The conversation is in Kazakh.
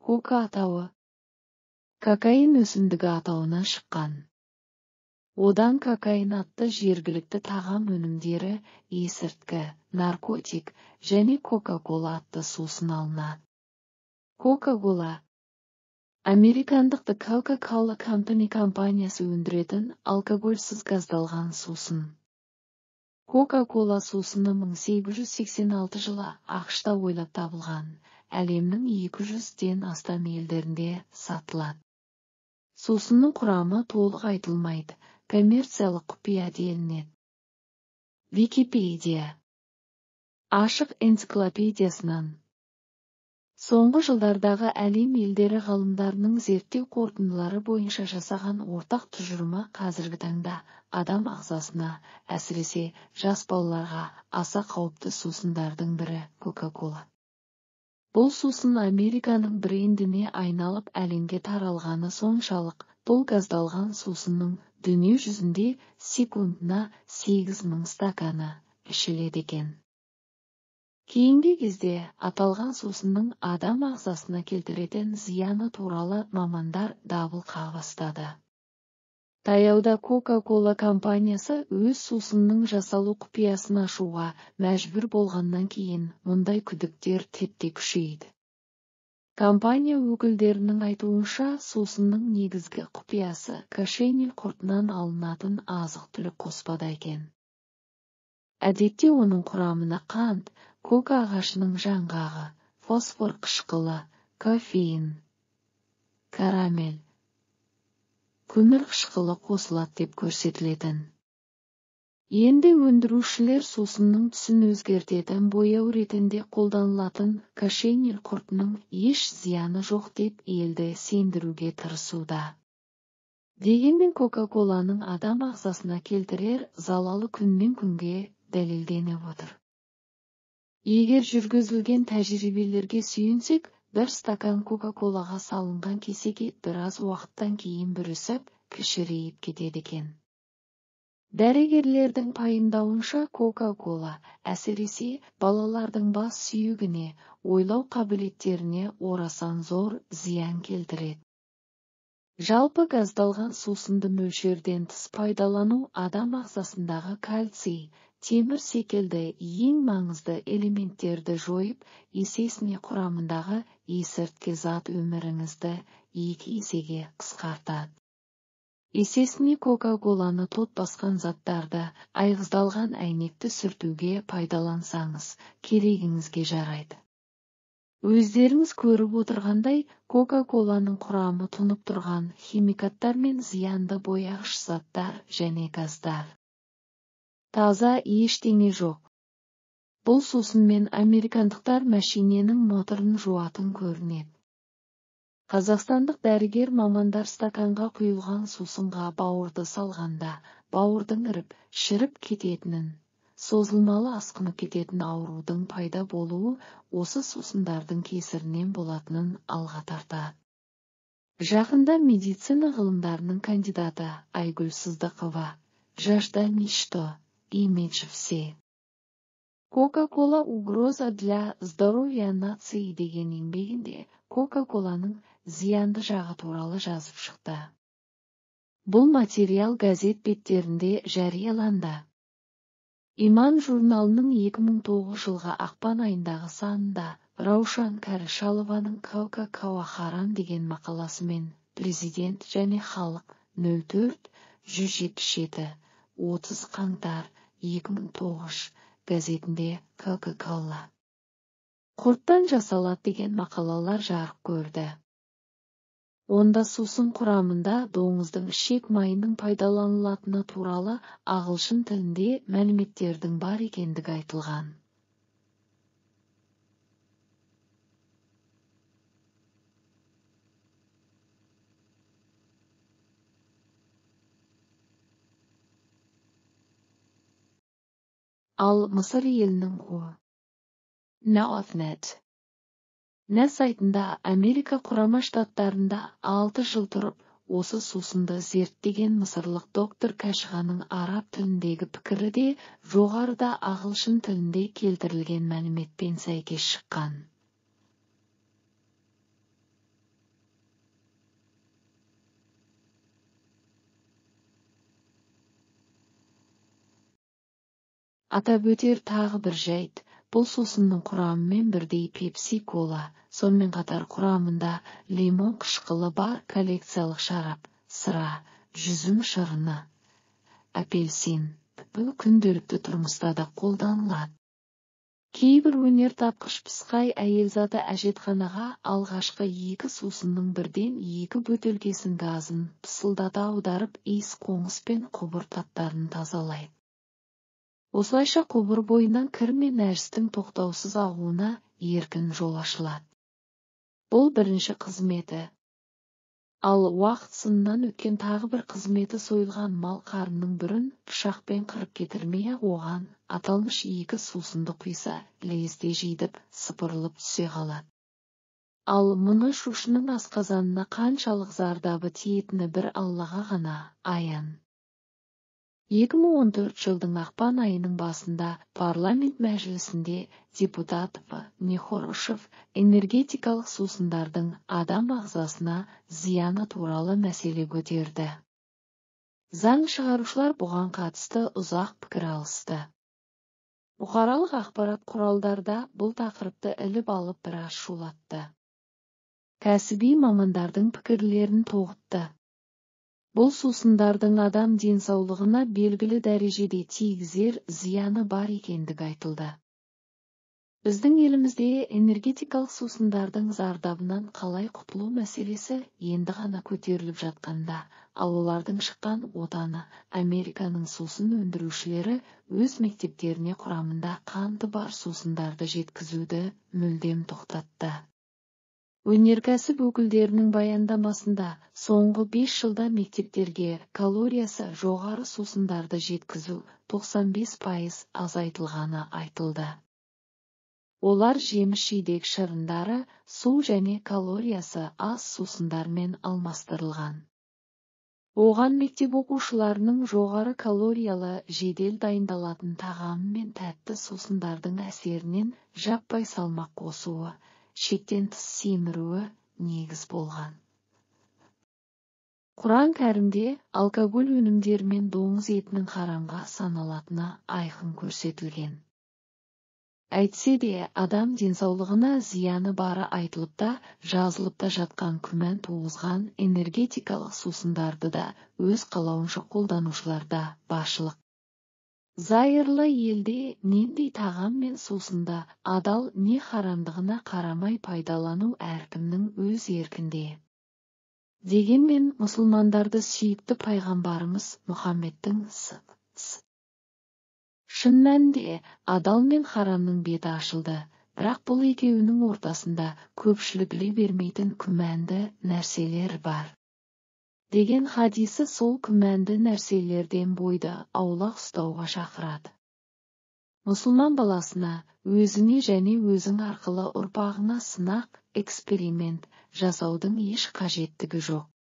Кока атауы кокаин өсімдігі атауынан шыққан. Одан кокаин атты жергілікті тағам өнімдері, есірткі, наркотик және Кока-Кола атты сусын алынады. Кока-Кола американдық The Coca-Cola Company компаниясы өндіретін алкогольсіз газдалған сусын. Кока-Кола сусыны 1886 жылы ақш-та ойлап табылған, әлемнің 200-ден астам елдерінде сатылады. Сусынның құрамы толық айтылмайды, коммерциялық құпия делінеді. Википедия ашық энциклопедиясынан. Соңғы жылдардағы әлем елдері ғалымдарының зерттеу қорытындылары бойынша жасаған ортақ тұжырымы қазіргі таңда адам ағзасына, әсіресе жас балаларға аса қауіпті сусындардың бірі Кока-Кола. Бұл сусын Американың брендіне айналып әлемге таралғаны соншалық, бұл газдалған сусынның дүние жүзінде секундына 8000 стаканы ішіледі екен. Кейінгі кезде аталған сусынның адам ағзасына келтіретін зияны туралы мамандар дабыл қаға бастады. Таяуда Coca-Cola компаниясы өз сусынның жасалу құпиясын ашуға мәжбүр болғаннан кейін мұндай күдіктер тіпті күшейді. Компания өкілдерінің айтуынша сусынның негізгі құпиясы кошенил құртынан алынатын азық-түлік қоспада екен. Әдетте оның құрамына қант, кока ағашының жаңғағы, фосфор қышқылы, кофеин, карамель, көмір қышқылы қосылады деп көрсетілетін. Енді өндірушілер сусынның түсін өзгертетін бояу ретінде қолданылатын кошенил құртының еш зияны жоқ деп елді сендіруге тырысуда. Дегенмен Кока-Коланың адам ағзасына келтірер залалы күннен күнге дәлелденіп отыр. Егер жүргізілген тәжірибелерге сүйенсек, бір стакан Кока-Колаға салынған кесеге біраз уақыттан кейін бүрісіп, кішірейіп кетеді екен. Дәрігерлердің пайымдауынша Кока-Кола әсіресе балалардың бас сүйегіне, ойлау қабілеттеріне орасан зор зиян келтіреді. Жалпы газдалған сусынды мөлшерден тыс пайдалану адам ағзасындағы кальций, темір секілді ең маңызды элементтерді жойып, есесіне құрамындағы есірткі зат өміріңізді 2 есеге қысқартады. Есесіне Кока-Коланы тот басқан заттарды айғыздалған әйнекті сүртуге пайдалансаңыз, керегіңізге жарайды. Өздеріңіз көріп отырғандай, Кока-Коланың құрамы тұнып тұрған химикаттар мен зиянды бояғыш заттар және газдар. Таза ештеңе жоқ. Бұл сусынмен американдықтар мәшиненің моторын жуатын көрінеді. Қазақстандық дәрігер мамандар стаканға құйылған сусынға бауырды салғанда, бауырдың іріп, шіріп кететінін, созылмалы асқынып кететін аурудың пайда болуы осы сусындардың кесірінен болатынын алға тартады. Жақында медицина ғылымдарының кандидаты Айгүл Сыздықова «Жажда ничто, имидж все. Кока-Кола угроза для здоровья нации» деген еңбегінде Кока-Коланың зиянды жағы туралы жазып шықты. Бұл материал газет беттерінде жарияланды. Иман журналының 2009 жылғы ақпан айындағы санында Раушан Кәрішалованың Кока-Кола харам деген мақаласымен Президент және халық 04-177-30 қаңтар 2009 газетінде Кока-Кола құрттан жасалады деген мақалалар жарық көрді. Онда сусын құрамында доңыздың ішек майының пайдаланылатыны туралы ағылшын тілінде мәліметтердің бар екендігі айтылған. Ал Мысыр елінің Northnet сайтында Америка құрама штаттарында 6 жыл тұрып, осы сусынды зерттеген мысырлық доктор Кашғаның араб тіліндегі пікірі де жоғарыда ағылшын тілінде келтірілген мәліметпен сәйкес шыққан. Атап өтер тағы бір жайт, бұл сусынның құрамымен бірдей пепси-кола, сонымен қатар құрамында лимон қышқылы бар коллекциялық шарап, сыра, жүзім шырыны, апельсин. Бұл күнделікті тұрмыста да қолданылады. Кейбір өнертапқыш пысқай әйелзаты әжетханаға алғашқы 2 сусынның бірден 2 бөтелкесін газын пысылдата аударып иіс қоңыс пен құбыр таттарын тазалайды. Осылайша құбыр бойынан кір мен нәрістің тоқтаусыз ағуына еркін жол ашылады. Бұл бірінші қызметі. Ал уақыт сынынан өткен тағы бір қызметі сойылған мал қарынның бірін пышақпен қырып кетірмей оған аталмыш 2 сусынды құйса, лезде жидіп, сыпырылып түсе қалады. Ал мұны шушының асқазанына қаншалық зардабы тиетіні бір Аллаға ғана аян. 2014 жылдың ақпан айының басында парламент мәжілісінде депутат Нехорошев энергетикалық сусындардың адам ағзасына зияны туралы мәселе көтерді. Заң шығарушылар бұған қатысты ұзақ пікір алысты. Бұқаралық ақпарат құралдарда бұл тақырыпты іліп алып біраз шулатты. Кәсіби мамандардың пікірлерін тоғытты. Бұл сусындардың адам денсаулығына белгілі дәрежеде тигізер зияны бар екендігі айтылды. Біздің елімізде энергетикалық сусындардың зардабынан қалай құтылу мәселесі енді ғана көтеріліп жатқанда, ал олардың шыққан отаны Американың сусын өндірушілері өз мектептеріне құрамында қанты бар сусындарды жеткізуді мүлдем тоқтатты. Өнеркәсіп өкілдерінің баяндамасында соңғы 5 жылда мектептерге калориясы жоғары сусындарды жеткізу 95% азайтылғаны айтылды. Олар жеміс-жидек шырындары, су және калориясы аз сусындармен алмастырылған. Оған мектеп оқушыларының жоғары калориялы жедел дайындалатын тағам мен тәтті сусындардың әсерінен жаппай салмақ қосуы, шектен тыс семіруі негіз болған. Құран кәрімде алкоголь өнімдері мен доңыз етінің харамға саналатыны айқын көрсетілген. Әйтсе де адам денсаулығына зияны бары айтылып та, жазылып та жатқан күмән туғызған энергетикалық сусындарды да өз қалауынша қолданушыларда баршылық. Зайырлы елде нендей тағам мен сусынды адал не харамдығына қарамай пайдалану әркімнің өз еркінде. Дегенмен мұсылмандарды сүйікті пайғамбарымыз Мұхаммедтің шын мәнінде адал мен харамның беті ашылды, бірақ бұл екеуінің ортасында көпшілік біле бермейтін күмәнді нәрселер бар. Деген хадисі сол күмәнді нәрселерден бойды аулақ ұстауға шақырады. Мұсылман баласына өзіне және өзің арқылы ұрпағына сынақ, эксперимент жасаудың еш қажеттігі жоқ.